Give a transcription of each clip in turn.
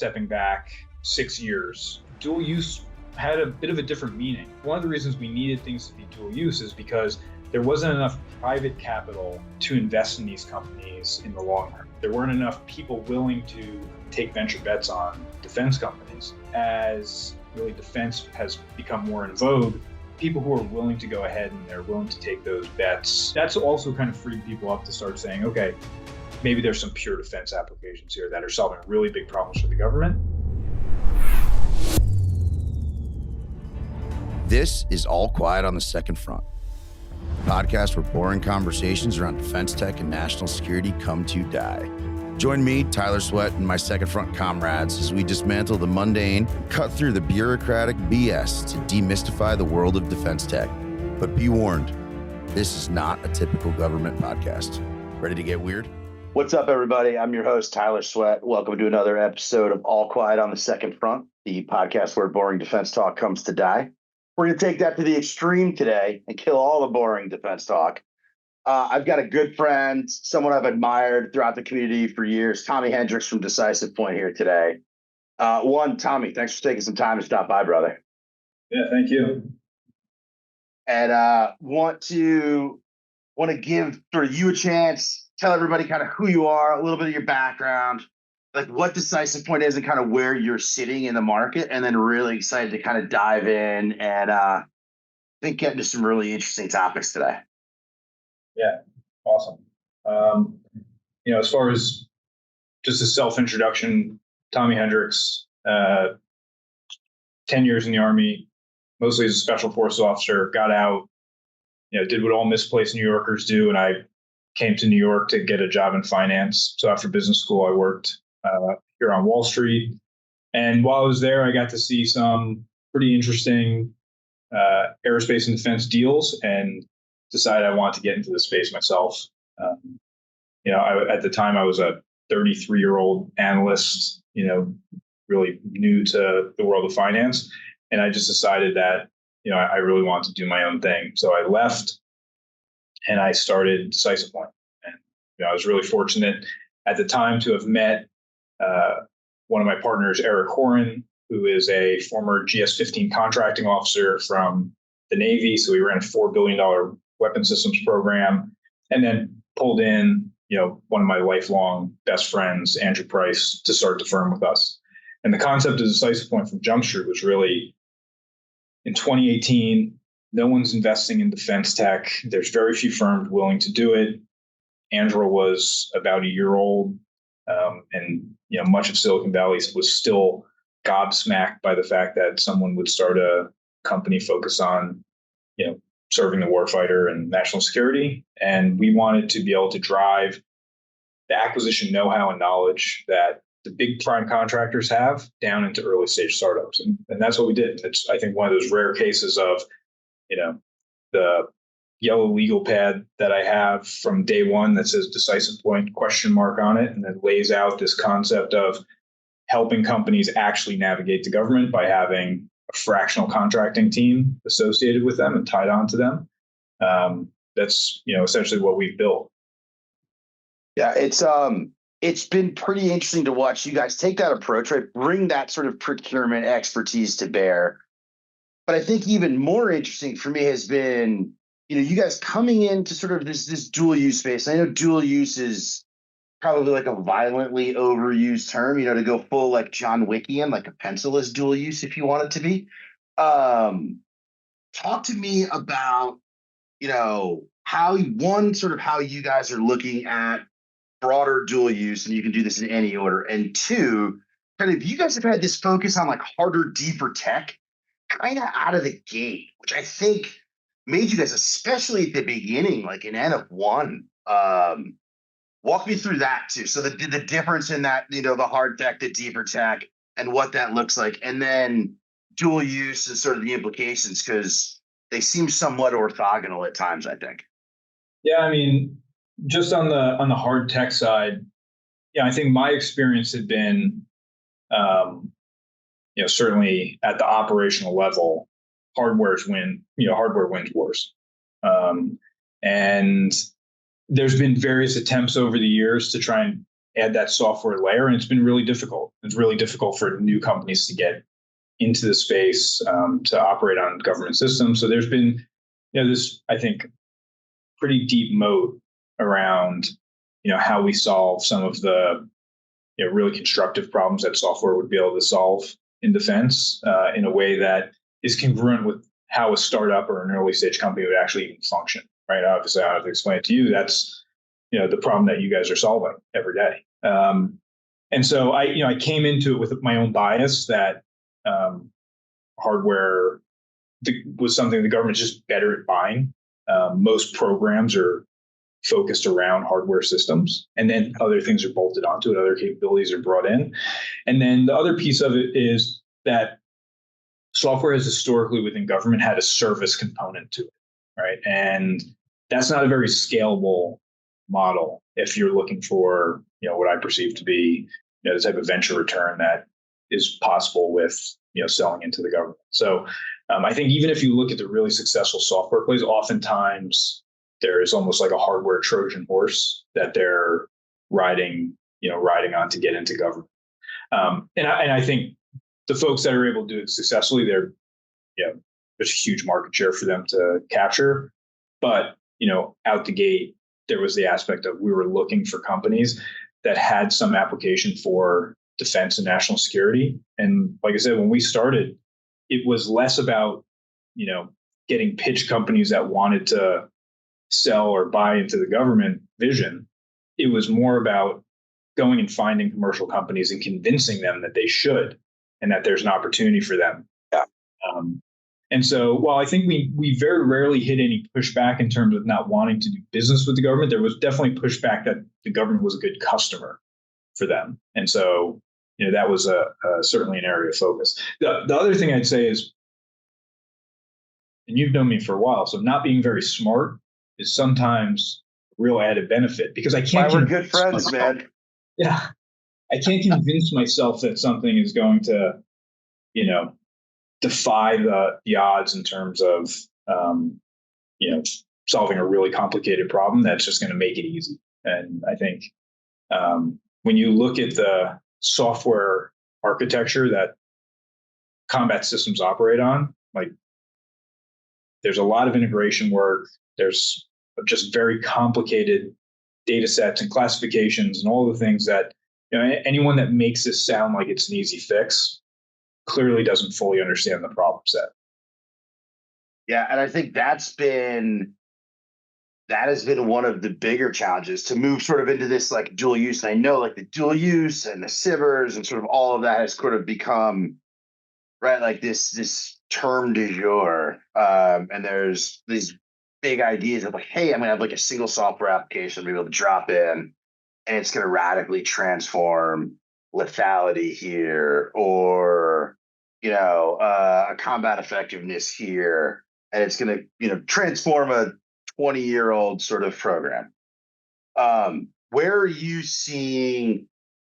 stepping back 6 years, dual use had a bit of a different meaning. One of the reasons we needed things to be dual use is because there wasn't enough private capital to invest in these companies in the long run. There weren't enough people willing to take venture bets on defense companies. As really defense has become more in vogue, people who are willing to go ahead and they're willing to take those bets, that's also kind of freed people up to start saying, okay, maybe there's some pure defense applications here that are solving really big problems for the government. This is All Quiet on the Second Front, a podcast where boring conversations around defense tech and national security come to die. Join me, Tyler Sweat, and my Second Front comrades as we dismantle the mundane, cut through the bureaucratic BS to demystify the world of defense tech. But be warned, this is not a typical government podcast. Ready to get weird? What's up, everybody? I'm your host, Tyler Sweat. Welcome to another episode of All Quiet on the Second Front, the podcast where boring defense talk comes to die. We're going to take that to the extreme today and kill all the boring defense talk. I've got a good friend, someone I've admired throughout the community for years, Tommy Hendrix from Decisive Point here today. Tommy, thanks for taking some time to stop by, brother. Yeah, thank you. And want to give sort of you a chance, tell everybody kind of who you are, a little bit of your background, like what Decisive Point is and kind of where you're sitting in the market, and then really excited to kind of dive in and I think get into some really interesting topics today. Yeah, awesome. As far as just a self-introduction, Tommy Hendrix, 10 years in the Army, mostly as a special forces officer, got out, did what all misplaced New Yorkers do, and I came to New York to get a job in finance. So after business school, I worked here on Wall Street. And while I was there, I got to see some pretty interesting aerospace and defense deals and decided I wanted to get into the space myself. At the time I was a 33-year-old analyst, really new to the world of finance. And I just decided that, I really wanted to do my own thing. So I left and I started Decisive Point. And I was really fortunate at the time to have met one of my partners, Eric Horan, who is a former GS-15 contracting officer from the Navy. So we ran a $4 billion weapon systems program, and then pulled in, one of my lifelong best friends, Andrew Price, to start the firm with us. And the concept of Decisive Point from Jump Street was really, in 2018, no one's investing in defense tech. There's very few firms willing to do it. Andrew was about a year old, and much of Silicon Valley was still gobsmacked by the fact that someone would start a company focused on, serving the warfighter and national security. And we wanted to be able to drive the acquisition know-how and knowledge that the big prime contractors have down into early stage startups. And that's what we did. It's, I think, one of those rare cases of, the yellow legal pad that I have from day one that says Decisive Point ? On it, and then lays out this concept of helping companies actually navigate the government by having a fractional contracting team associated with them and tied onto them. That's essentially what we've built. Yeah, it's been pretty interesting to watch you guys take that approach, right? Bring that sort of procurement expertise to bear. But I think even more interesting for me has been, you guys coming into sort of this dual use space. I know dual use is probably like a violently overused term, to go full like John Wickian, like a pencil is dual use if you want it to be. Talk to me about, how you guys are looking at broader dual use, and you can do this in any order. And two, kind of you guys have had this focus on like harder, deeper tech kind of out of the gate, which I think made you guys, especially at the beginning, like an N of one. Walk me through that too. So the difference in that, the hard tech, the deeper tech, and what that looks like, and then dual use and sort of the implications, because they seem somewhat orthogonal at times, I think. Yeah, I mean, just on the hard tech side, I think my experience had been, certainly at the operational level, hardware wins wars. And there's been various attempts over the years to try and add that software layer, and it's been really difficult. It's really difficult for new companies to get into the space, to operate on government systems. So there's been, this, I think, pretty deep moat around, how we solve some of the, really constructive problems that software would be able to solve in defense, in a way that is congruent with how a startup or an early stage company would actually even function, right? Obviously, I have to explain it to you. That's, the problem that you guys are solving every day. And so I came into it with my own bias that hardware was something the government's just better at buying. Most programs are focused around hardware systems, and then other things are bolted onto it, other capabilities are brought in. And then the other piece of it is that software has historically within government had a service component to it, right? And that's not a very scalable model if you're looking for, what I perceive to be, the type of venture return that is possible with, selling into the government. So I think even if you look at the really successful software plays, oftentimes there is almost like a hardware Trojan horse that they're riding on to get into government. And I think the folks that are able to do it successfully, there's a huge market share for them to capture. But, out the gate, there was the aspect of we were looking for companies that had some application for defense and national security. And like I said, when we started, it was less about, getting pitch companies that wanted to sell or buy into the government vision. It was more about going and finding commercial companies and convincing them that they should, and that there's an opportunity for them. Yeah. And so while I think we very rarely hit any pushback in terms of not wanting to do business with the government, there was definitely pushback that the government was a good customer for them. And so, that was certainly an area of focus. The other thing I'd say is, and you've known me for a while, so not being very smart is sometimes a real added benefit, because I can't. Why we're good friends, man. Yeah. I can't convince myself that something is going to, defy the odds in terms of, solving a really complicated problem that's just going to make it easy. And I think when you look at the software architecture that combat systems operate on, like, there's a lot of integration work. There's just very complicated data sets and classifications and all the things that, anyone that makes this sound like it's an easy fix clearly doesn't fully understand the problem set. Yeah, and I think that has been one of the bigger challenges to move sort of into this like dual use. And I know like the dual use and the cybers and sort of all of that has sort of become, right, like this term du jour. And there's these big ideas of like, hey, I'm gonna have like a single software application I'm able to drop in, and it's gonna radically transform lethality here, or a combat effectiveness here, and it's gonna transform a 20-year-old sort of program. Where are you seeing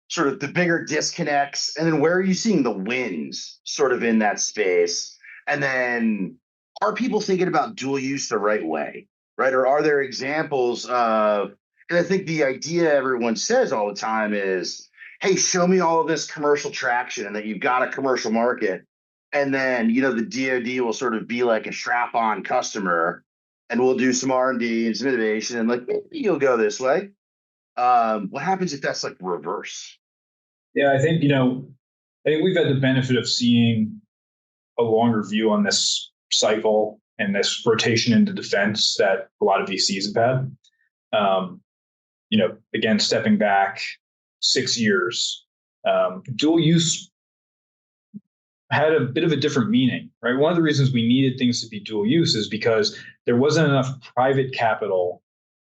sort of the bigger disconnects, and then where are you seeing the wins sort of in that space? And then are people thinking about dual use the right way, right? Or are there examples of, and I think the idea everyone says all the time is, hey, show me all of this commercial traction and that you've got a commercial market. And then, the DoD will sort of be like a strap-on customer, and we'll do some R&D and some innovation, and like, maybe you'll go this way. What happens if that's like reverse? Yeah, I think we've had the benefit of seeing a longer view on this cycle and this rotation into defense that a lot of VCs have had. Again, stepping back 6 years, dual use had a bit of a different meaning, right? One of the reasons we needed things to be dual use is because there wasn't enough private capital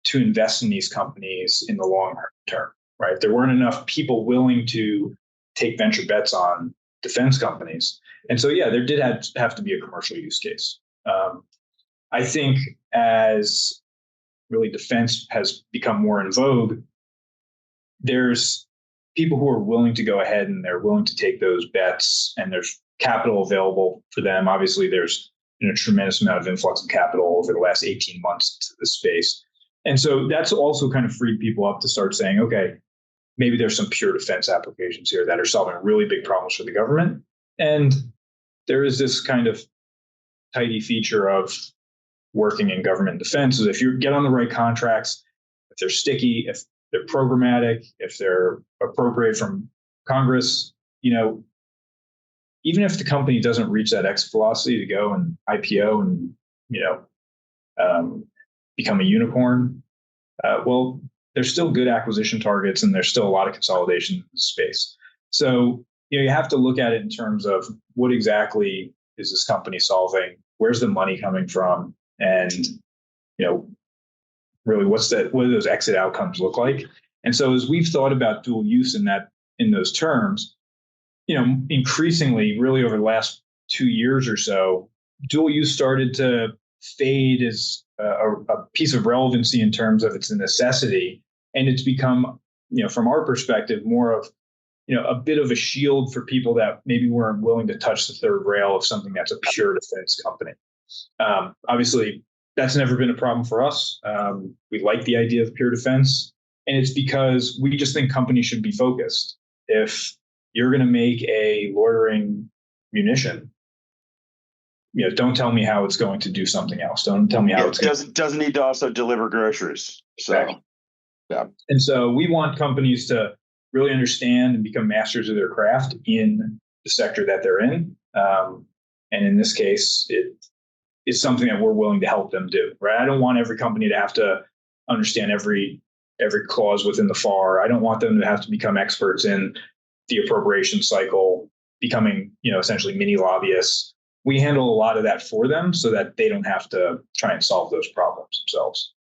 to invest in these companies in the long term, right? There weren't enough people willing to take venture bets on defense companies. And so, yeah, there did have to be a commercial use case. I think as really defense has become more in vogue, there's people who are willing to go ahead and they're willing to take those bets, and there's capital available for them. Obviously, there's a tremendous amount of influx of capital over the last 18 months into this space. And so that's also kind of freed people up to start saying, okay, maybe there's some pure defense applications here that are solving really big problems for the government. And there is this kind of tidy feature of working in government defense is if you get on the right contracts, if they're sticky, if they're programmatic, if they're appropriate from Congress, even if the company doesn't reach that exit velocity to go and IPO and, become a unicorn, well, there's still good acquisition targets and there's still a lot of consolidation in the space. So, you have to look at it in terms of what exactly is this company solving? Where's the money coming from? And, really what do those exit outcomes look like? And so as we've thought about dual use in those terms, increasingly really over the last 2 years or so, dual use started to fade as a piece of relevancy in terms of it's a necessity. And it's become, from our perspective, more of, a bit of a shield for people that maybe weren't willing to touch the third rail of something that's a pure defense company. Obviously, that's never been a problem for us. We like the idea of pure defense. And it's because we just think companies should be focused. If you're going to make a loitering munition, don't tell me how it's going to do something else. Don't tell me how it's doesn't need to also deliver groceries. So, exactly. Yeah. And so we want companies to really understand and become masters of their craft in the sector that they're in. And in this case, it's something that we're willing to help them do, right? I don't want every company to have to understand every clause within the FAR. I don't want them to have to become experts in the appropriation cycle, becoming, essentially mini lobbyists. We handle a lot of that for them so that they don't have to try and solve those problems themselves.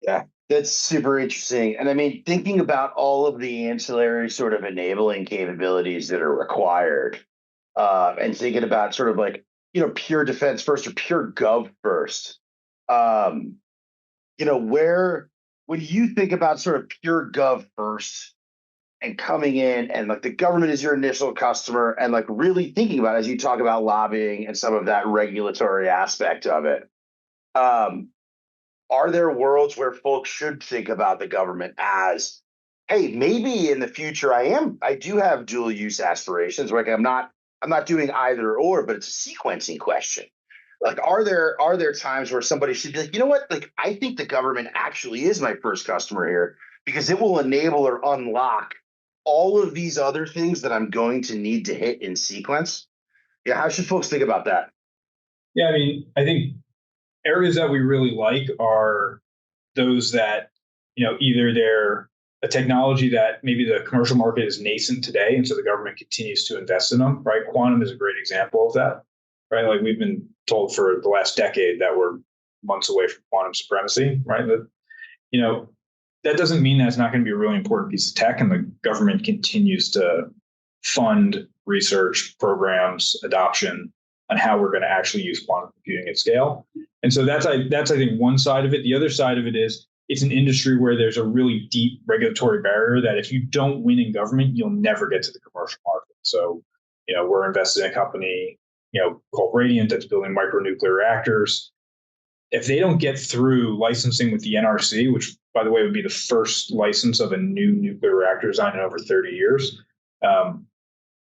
Yeah, that's super interesting. And I mean, thinking about all of the ancillary sort of enabling capabilities that are required, and thinking about sort of like, pure defense first or pure gov first, when you think about sort of pure gov first and coming in and like the government is your initial customer and like really thinking about as you talk about lobbying and some of that regulatory aspect of it, are there worlds where folks should think about the government as, hey, maybe in the future I do have dual use aspirations, like I'm not doing either or, but it's a sequencing question. Like, are there times where somebody should be like, you know what? Like, I think the government actually is my first customer here because it will enable or unlock all of these other things that I'm going to need to hit in sequence. Yeah, how should folks think about that? Yeah, I mean, I think areas that we really like are those that, either they're a technology that maybe the commercial market is nascent today, and so the government continues to invest in them, right? Quantum is a great example of that, right? Like we've been told for the last decade that we're months away from quantum supremacy, right? That, that doesn't mean that it's not going to be a really important piece of tech, and the government continues to fund research programs, adoption on how we're going to actually use quantum computing at scale. And so that's I think one side of it. The other side of it is it's an industry where there's a really deep regulatory barrier that if you don't win in government, you'll never get to the commercial market. So, we're invested in a company, called Radiant that's building micronuclear reactors. If they don't get through licensing with the NRC, which by the way would be the first license of a new nuclear reactor design in over 30 years,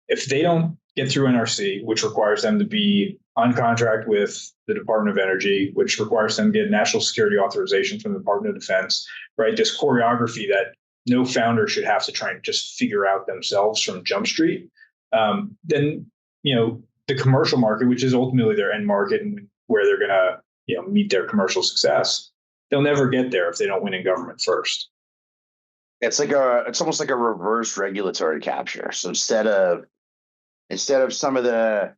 if they don't get through NRC, which requires them to be on contract with the Department of Energy, which requires them to get national security authorization from the Department of Defense, right? This choreography that no founder should have to try and just figure out themselves from Jump Street. Then, the commercial market, which is ultimately their end market and where they're going to, meet their commercial success, they'll never get there if they don't win in government first. It's almost like a reverse regulatory capture. So instead of some of the,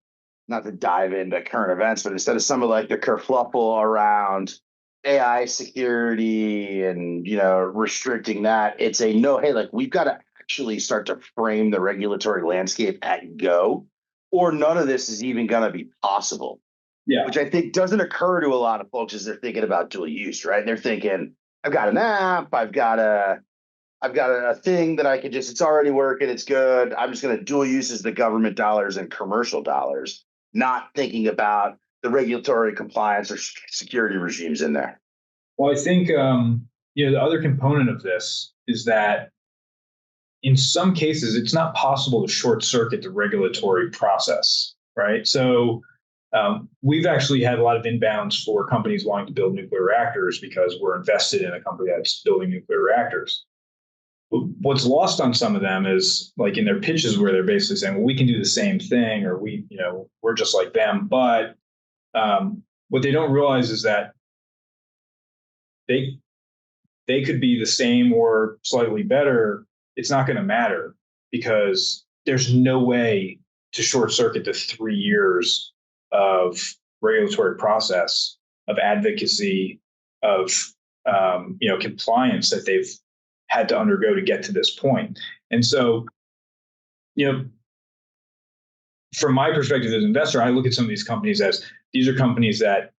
not to dive into current events, but instead of some of like the kerfluffle around AI security and, restricting that, it's a no, hey, like we've got to actually start to frame the regulatory landscape at go, or none of this is even going to be possible. Yeah. Which I think doesn't occur to a lot of folks as they're thinking about dual use, right? They're thinking, I've got an app, I've got a thing that I can it's already working, it's good. I'm just going to dual use as the government dollars and commercial dollars, not thinking about the regulatory compliance or security regimes in there. Well, I think, the other component of this is that in some cases, it's not possible to short circuit the regulatory process, right? So we've actually had a lot of inbounds for companies wanting to build nuclear reactors because we're invested in a company that's building nuclear reactors. What's lost on some of them is like in their pitches where they're basically saying, well, we can do the same thing, or we're just like them. But what they don't realize is that they could be the same or slightly better. It's not going to matter because there's no way to short circuit the 3 years of regulatory process, of advocacy, of compliance that they've had to undergo to get to this point. And so, from my perspective as an investor, I look at some of these companies as these are companies that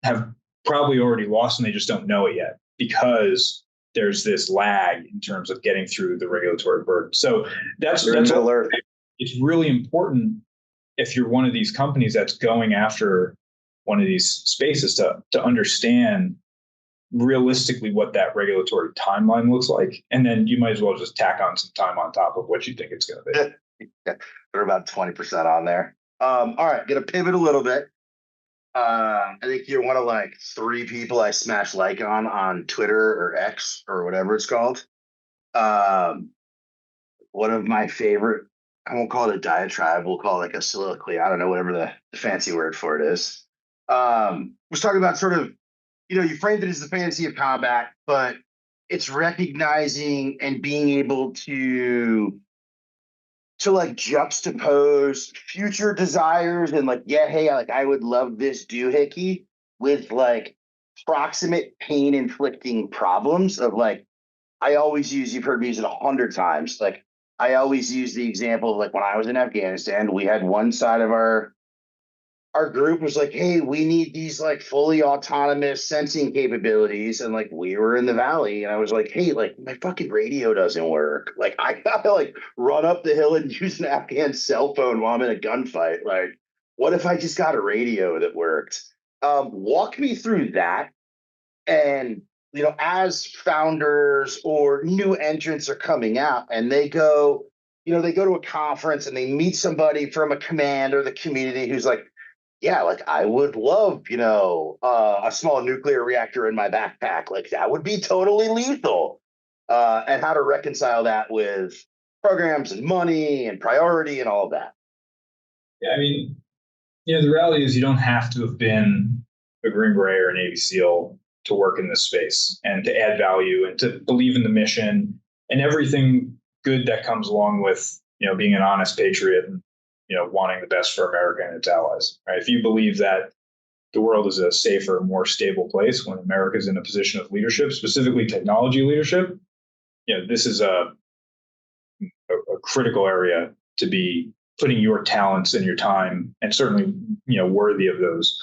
have probably already lost and they just don't know it yet because there's this lag in terms of getting through the regulatory burden. So that's it's really important if you're one of these companies that's going after one of these spaces to understand realistically what that regulatory timeline looks like. And then you might as well just tack on some time on top of what you think it's going to be. Yeah, they're about 20% on there. All right, going to pivot a little bit. I think you're one of like 3 people I smash like on Twitter or X or whatever it's called. One of my favorite, I won't call it a diatribe, we'll call it like a soliloquy. I don't know, whatever the fancy word for it is. Was talking about sort of, you framed it as the fantasy of combat, but it's recognizing and being able to like juxtapose future desires and like, yeah, hey, like I would love this doohickey with like proximate pain inflicting problems of like, I always use, you've heard me use it 100 times. Like I always use the example of like when I was in Afghanistan, we had one side of our group was like, hey, we need these like fully autonomous sensing capabilities. And like, we were in the valley and I was like, hey, like my fucking radio doesn't work. Like I gotta like run up the hill and use an Afghan cell phone while I'm in a gunfight. Like, what if I just got a radio that worked? Walk me through that. And, as founders or new entrants are coming out and they go to a conference and they meet somebody from a command or the community who's like, yeah, like I would love, a small nuclear reactor in my backpack. Like that would be totally lethal. And how to reconcile that with programs and money and priority and all of that. Yeah, I mean, the reality is you don't have to have been a Green Beret or a Navy SEAL to work in this space and to add value and to believe in the mission and everything good that comes along with, being an honest patriot and wanting the best for America and its allies, right? If you believe that the world is a safer, more stable place when America is in a position of leadership, specifically technology leadership, this is a critical area to be putting your talents and your time, and certainly, worthy of those.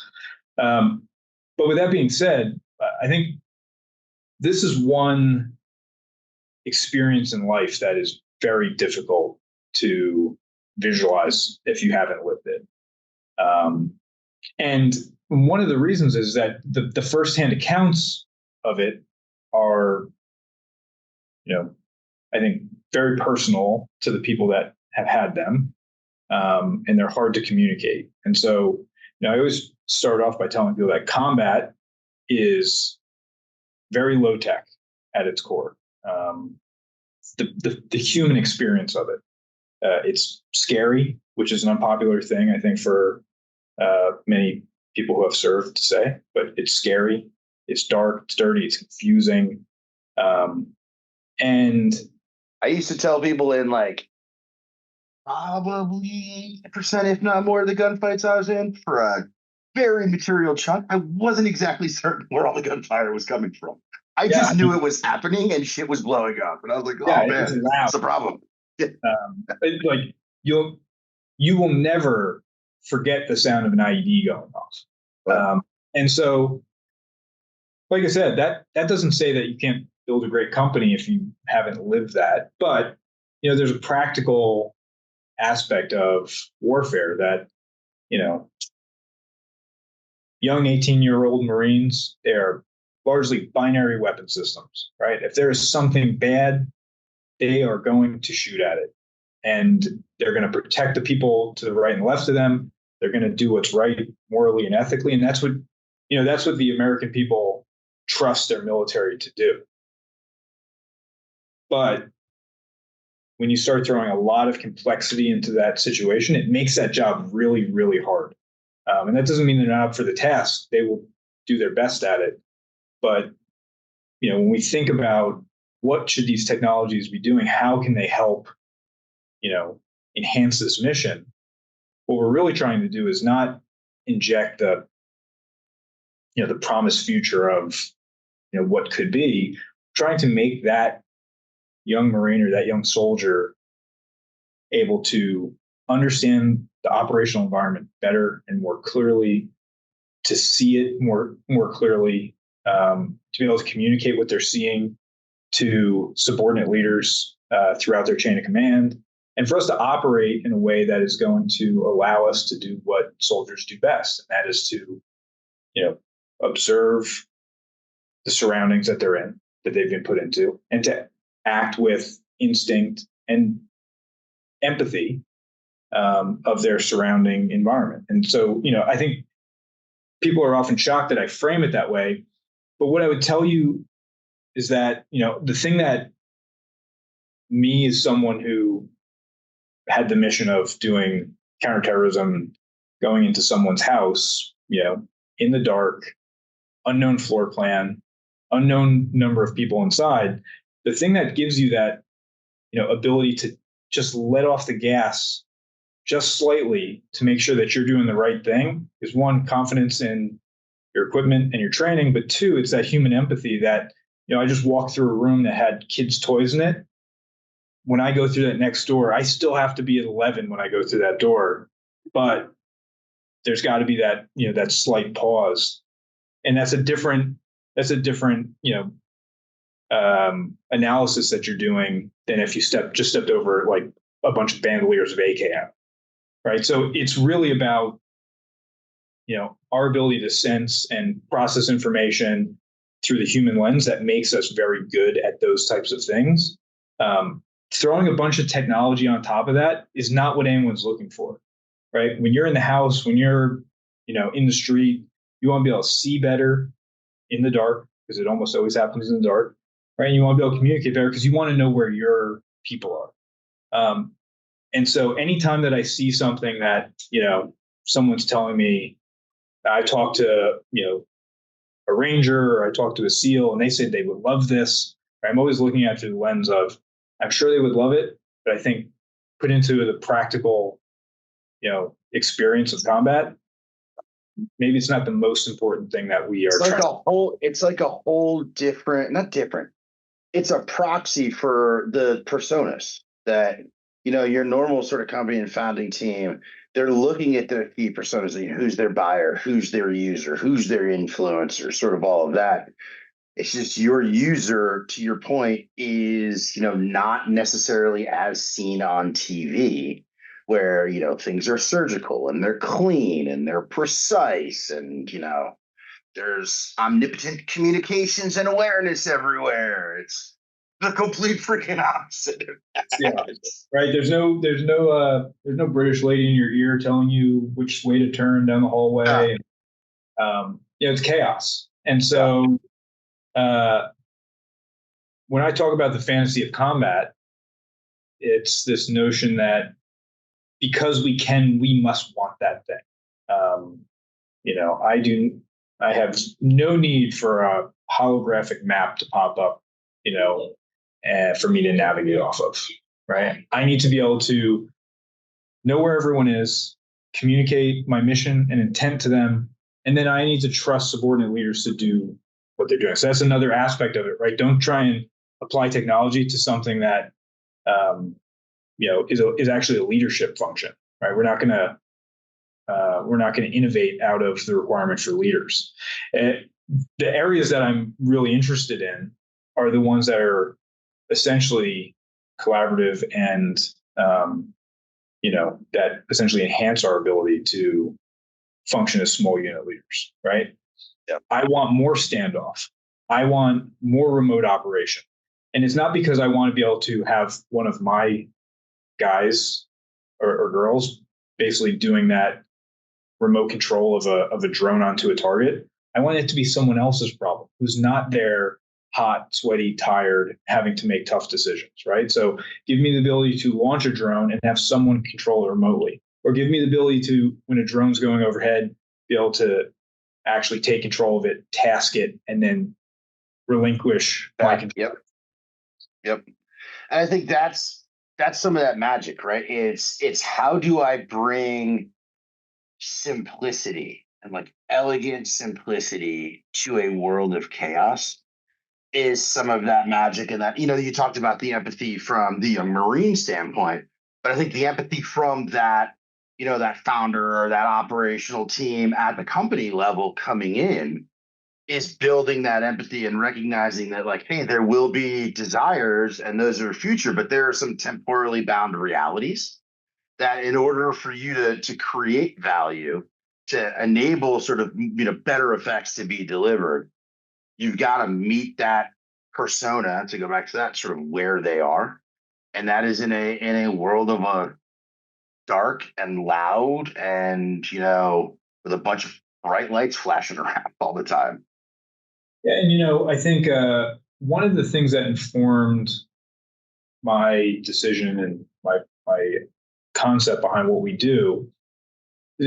But with that being said, I think this is one experience in life that is very difficult to visualize if you haven't lived it. And one of the reasons is that the firsthand accounts of it are, I think very personal to the people that have had them, and they're hard to communicate. And so, I always start off by telling people that combat is very low tech at its core. The human experience of it. It's scary, which is an unpopular thing, I think, for many people who have served to say, but it's scary. It's dark, it's dirty, it's confusing. And I used to tell people in like probably 8%, if not more, of the gunfights I was in for a very material chunk, I wasn't exactly certain where all the gunfire was coming from. I just knew it was happening and shit was blowing up. And I was like, oh man, that's the problem. Like you will never forget the sound of an IED going off. Right. And so, like I said, that doesn't say that you can't build a great company if you haven't lived that. But, there's a practical aspect of warfare that, young 18-year-old Marines, they're largely binary weapon systems, right? If there is something bad, they are going to shoot at it. And they're going to protect the people to the right and left of them. They're going to do what's right morally and ethically. And that's what the American people trust their military to do. But when you start throwing a lot of complexity into that situation, it makes that job really, really hard. And that doesn't mean they're not up for the task. They will do their best at it. But, when we think about what should these technologies be doing, how can they help, enhance this mission? What we're really trying to do is not inject the promised future of, what could be, trying to make that young Marine or that young soldier able to understand the operational environment better and more clearly, to see it more clearly, to be able to communicate what they're seeing to subordinate leaders throughout their chain of command, and for us to operate in a way that is going to allow us to do what soldiers do best, and that is to, observe the surroundings that they're in, that they've been put into, and to act with instinct and empathy of their surrounding environment. And so, I think people are often shocked that I frame it that way. But what I would tell you is that, the thing that me as someone who had the mission of doing counterterrorism, going into someone's house, in the dark, unknown floor plan, unknown number of people inside, the thing that gives you that, ability to just let off the gas just slightly to make sure that you're doing the right thing is, one, confidence in your equipment and your training, but two, it's that human empathy that, I just walked through a room that had kids' toys in it. When I go through that next door, I still have to be at 11 when I go through that door, but there's got to be that, that slight pause. And that's a different, analysis that you're doing than if you stepped over like a bunch of bandoliers of AKM, right? So it's really about, our ability to sense and process information through the human lens that makes us very good at those types of things. Throwing a bunch of technology on top of that is not what anyone's looking for, right? When you're in the house, when you're, in the street, you want to be able to see better in the dark, because it almost always happens in the dark, right? And you want to be able to communicate better because you want to know where your people are. And so anytime that I see something that, someone's telling me, I talked to, a ranger, or I talked to a SEAL, and they said they would love this, right? I'm always looking at it through the lens of, I'm sure they would love it, but I think put into the practical, experience of combat, maybe it's not the most important thing that we are trying. It's like a whole different, not different. It's a proxy for the personas that, your normal sort of company and founding team, they're looking at their key personas, who's their buyer, who's their user, who's their influencer, sort of all of that. It's just your user, to your point, is, not necessarily as seen on TV, where, things are surgical and they're clean and they're precise and, there's omnipotent communications and awareness everywhere. It's the complete freaking opposite of that. Yeah, right. There's no British lady in your ear telling you which way to turn down the hallway. It's chaos. And so, when I talk about the fantasy of combat, it's this notion that because we can, we must want that thing. I have no need for a holographic map to pop up, for me to navigate off of, right? I need to be able to know where everyone is, communicate my mission and intent to them, and then I need to trust subordinate leaders to do what they're doing. So that's another aspect of it, right? Don't try and apply technology to something that, is actually a leadership function, right? We're not going to innovate out of the requirement for leaders. The areas that I'm really interested in are the ones that are essentially collaborative and, that essentially enhance our ability to function as small unit leaders, right? Yep. I want more standoff. I want more remote operation. And it's not because I want to be able to have one of my guys or girls basically doing that remote control of a drone onto a target. I want it to be someone else's problem who's not there, hot, sweaty, tired, having to make tough decisions, right? So give me the ability to launch a drone and have someone control it remotely, or give me the ability to, when a drone's going overhead, be able to actually take control of it, task it, and then relinquish my control. Yep. And I think that's some of that magic, right? It's how do I bring simplicity and like elegant simplicity to a world of chaos is some of that magic. And that, you talked about the empathy from the Marine standpoint, but I think the empathy from that, that founder or that operational team at the company level coming in is building that empathy and recognizing that, like, hey, there will be desires and those are future, but there are some temporally bound realities that in order for you to create value, to enable sort of, better effects to be delivered, you've got to meet that persona, to go back to that, sort of where they are. And that is in a world of a dark and loud and, with a bunch of bright lights flashing around all the time. Yeah, and I think one of the things that informed my decision and my concept behind what we do,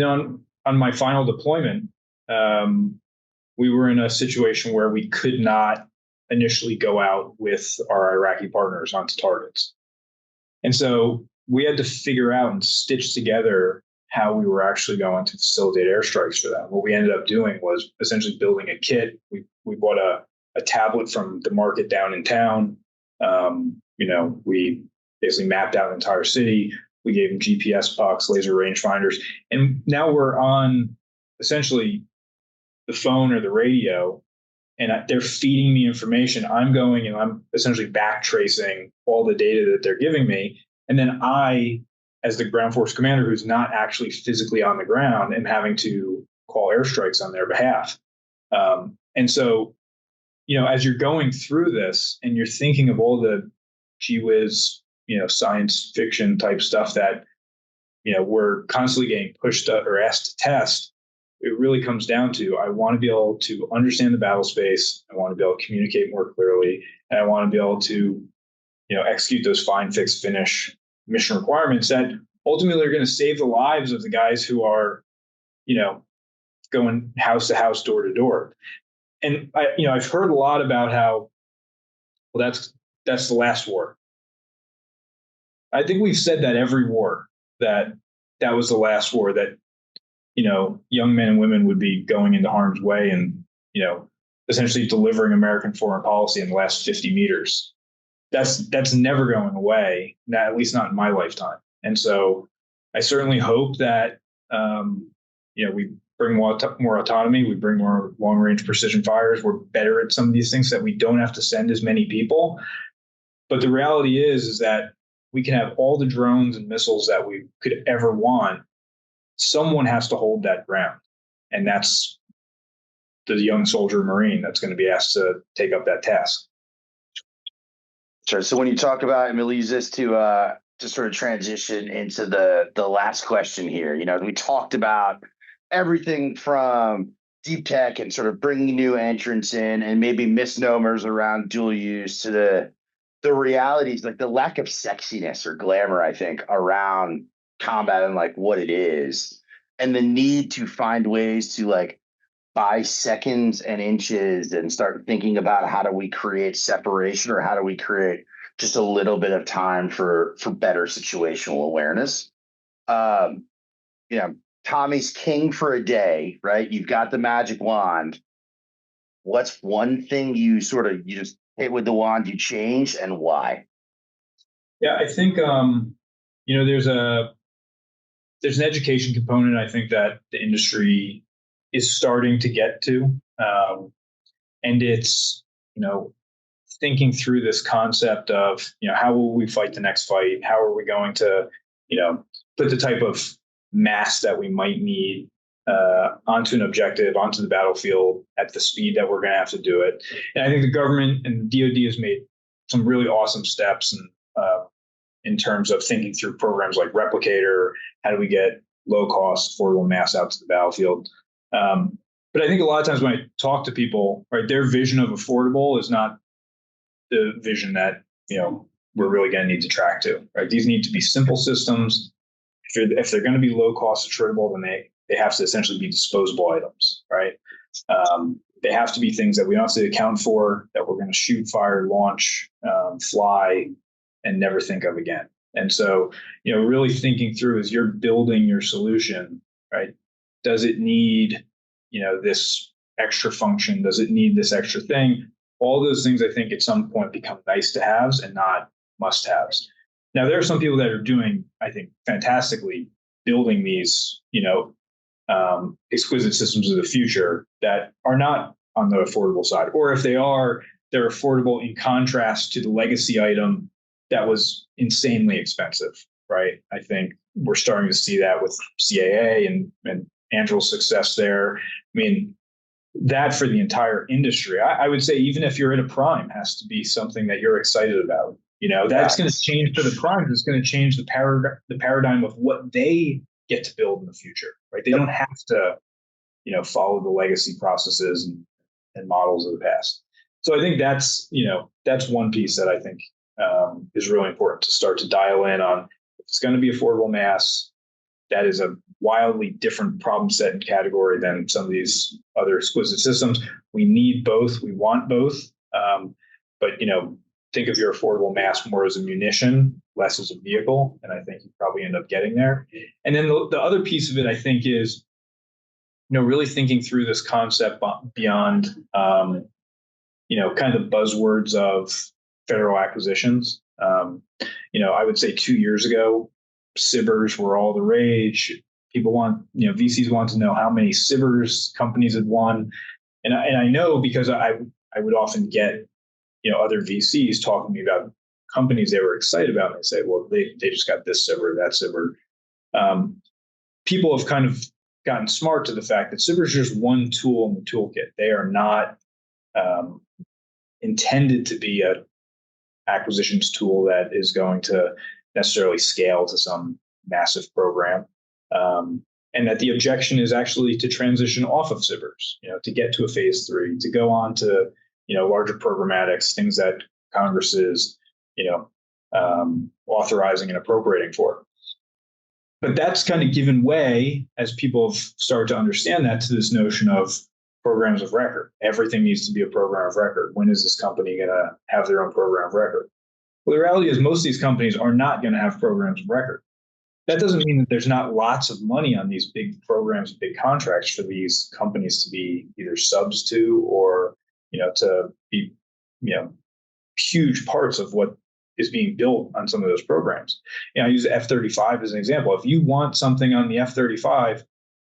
on my final deployment, we were in a situation where we could not initially go out with our Iraqi partners onto targets. And so we had to figure out and stitch together how we were actually going to facilitate airstrikes for them. What we ended up doing was essentially building a kit. We bought a tablet from the market down in town. We basically mapped out an entire city. We gave them GPS pucks, laser rangefinders, and now we're on essentially the phone or the radio, and they're feeding me information. I'm going and I'm essentially back tracing all the data that they're giving me. And then I, as the ground force commander who's not actually physically on the ground, am having to call airstrikes on their behalf. And so, as you're going through this and you're thinking of all the gee whiz, science fiction type stuff that, we're constantly getting pushed or asked to test, it really comes down to, I want to be able to understand the battle space. I want to be able to communicate more clearly. And I want to be able to, execute those fine, fix, finish mission requirements that ultimately are going to save the lives of the guys who are, going house to house, door to door. And I've heard a lot about how, well, that's the last war. I think we've said that every war, that was the last war, that young men and women would be going into harm's way and, essentially delivering American foreign policy in the last 50 meters. That's never going away, at least not in my lifetime. And so I certainly hope that, we bring more autonomy, we bring more long range precision fires. We're better at some of these things, that we don't have to send as many people. But the reality is that we can have all the drones and missiles that we could ever want. Someone has to hold that ground. And that's the young soldier Marine that's going to be asked to take up that task. Sure. So when you talk about, and it leads us to sort of transition into the last question here. We talked about everything from deep tech and sort of bringing new entrants in, and maybe misnomers around dual use, to the realities, like the lack of sexiness or glamour, I think, around combat and like what it is, and the need to find ways to like buy seconds and inches and start thinking about how do we create separation, or how do we create just a little bit of time for better situational awareness. Tommy's king for a day, right? You've got the magic wand. What's one thing you just hit with the wand, you change, and why? Yeah, I think there's an education component, I think, that the industry is starting to get to, and it's thinking through this concept of how will we fight the next fight? How are we going to put the type of mass that we might need onto an objective, onto the battlefield at the speed that we're going to have to do it. And I think the government and the DoD has made some really awesome steps and in terms of thinking through programs like Replicator. How do we get low cost, affordable mass out to the battlefield? But I think a lot of times when I talk to people, right, their vision of affordable is not the vision that, we're really going to need to track to, right? These need to be simple systems. If they're going to be low cost attritable, then they have to essentially be disposable items, right? They have to be things that we don't have to account for, that we're going to shoot, fire, launch, fly, and never think of again. And so, really thinking through as you're building your solution, right? Does it need, this extra function? Does it need this extra thing? All those things, I think, at some point become nice to haves and not must haves. Now, there are some people that are doing, I think, fantastically building these, exquisite systems of the future that are not on the affordable side. Or if they are, they're affordable in contrast to the legacy item that was insanely expensive, right? I think we're starting to see that with CAA and Angel's success there. I mean, that for the entire industry, I would say, even if you're at a prime, has to be something that you're excited about. That's going to change for the primes. It's going to change the paradigm of what they get to build in the future, right? They don't have to, follow the legacy processes and models of the past. So I think that's one piece that I think is really important to start to dial in on. If it's going to be affordable mass, that is a wildly different problem set and category than some of these other exquisite systems. We need both. We want both. But, think of your affordable mass more as a munition, less as a vehicle. And I think you probably end up getting there. And then the other piece of it, I think, is, really thinking through this concept beyond, kind of the buzzwords of federal acquisitions. I would say 2 years ago, SBIRs were all the rage. People VCs want to know how many SBIRs companies had won. And I know because I would often get, other VCs talking to me about companies they were excited about. And they say, well, they just got this SBIR, that SBIR. People have kind of gotten smart to the fact that SBIR is just one tool in the toolkit. They are not intended to be a acquisitions tool that is going to necessarily scale to some massive program. And that the objection is actually to transition off of SBIRs, to get to a phase 3, to go on to, larger programmatics, things that Congress is, authorizing and appropriating for. But that's kind of given way, as people have started to understand that, to this notion of programs of record. Everything needs to be a program of record. When is this company going to have their own program of record? Well, the reality is most of these companies are not going to have programs of record. That doesn't mean that there's not lots of money on these big programs, big contracts for these companies to be either subs to or, to be, huge parts of what is being built on some of those programs. I use the F-35 as an example. If you want something on the F-35,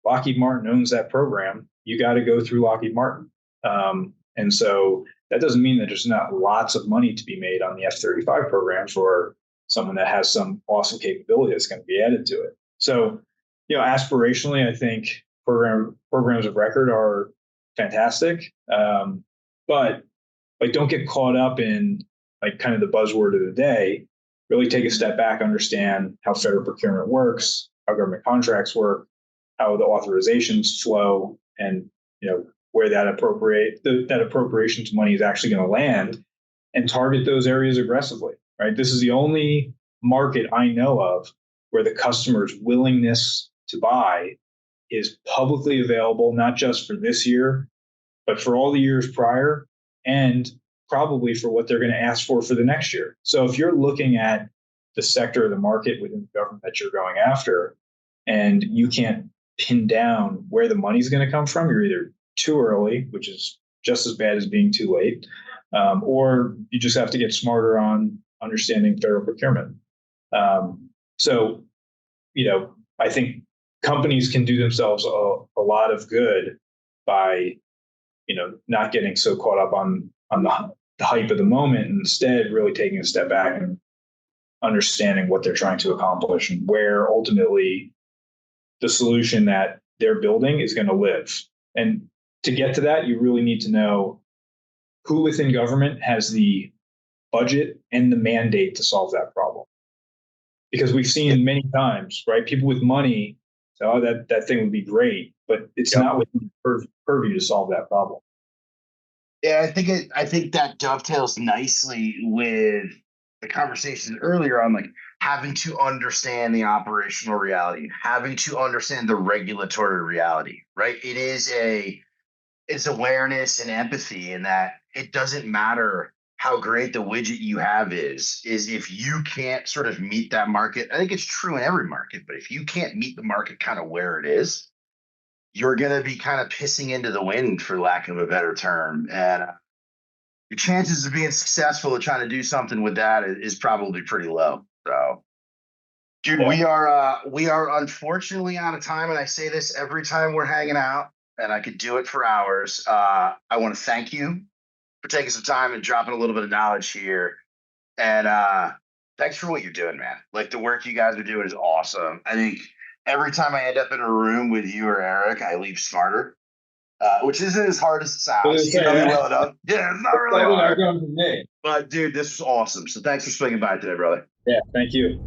Lockheed Martin owns that program. You got to go through Lockheed Martin. And so that doesn't mean that there's not lots of money to be made on the F-35 program for someone that has some awesome capability that's going to be added to it. So, aspirationally, I think programs of record are fantastic. But don't get caught up in kind of the buzzword of the day. Really take a step back, understand how federal procurement works, how government contracts work, how the authorizations flow, and where that appropriations money is actually going to land, and target those areas aggressively. Right. This is the only market I know of where the customer's willingness to buy is publicly available, not just for this year, but for all the years prior, and probably for what they're going to ask for the next year. So if you're looking at the sector of the market within the government that you're going after, and you can't pin down where the money's going to come from, you're either too early, which is just as bad as being too late, or you just have to get smarter on understanding federal procurement. So, I think companies can do themselves a lot of good by, not getting so caught up on the hype of the moment, and instead really taking a step back and understanding what they're trying to accomplish and where ultimately the solution that they're building is going to live. And to get to that, you really need to know who within government has the budget and the mandate to solve that problem. Because we've seen many times, right? People with money say, oh, that thing would be great, but it's not within purview to solve that problem. Yeah, I think that dovetails nicely with the conversation earlier on like having to understand the operational reality, having to understand the regulatory reality, right? It's awareness and empathy in that it doesn't matter how great the widget you have is if you can't sort of meet that market. I think it's true in every market, but if you can't meet the market kind of where it is, you're going to be kind of pissing into the wind, for lack of a better term. And your chances of being successful at trying to do something with that is probably pretty low. So, dude, we are unfortunately out of time, and I say this every time we're hanging out, and I could do it for hours. I want to thank you for taking some time and dropping a little bit of knowledge here. And thanks for what you're doing, man. Like the work you guys are doing is awesome. I think every time I end up in a room with you or Eric, I leave smarter, which isn't as hard as it sounds. You know me well enough. Yeah, it's not really hard. But dude, this was awesome. So thanks for swinging by today, brother. Yeah, thank you.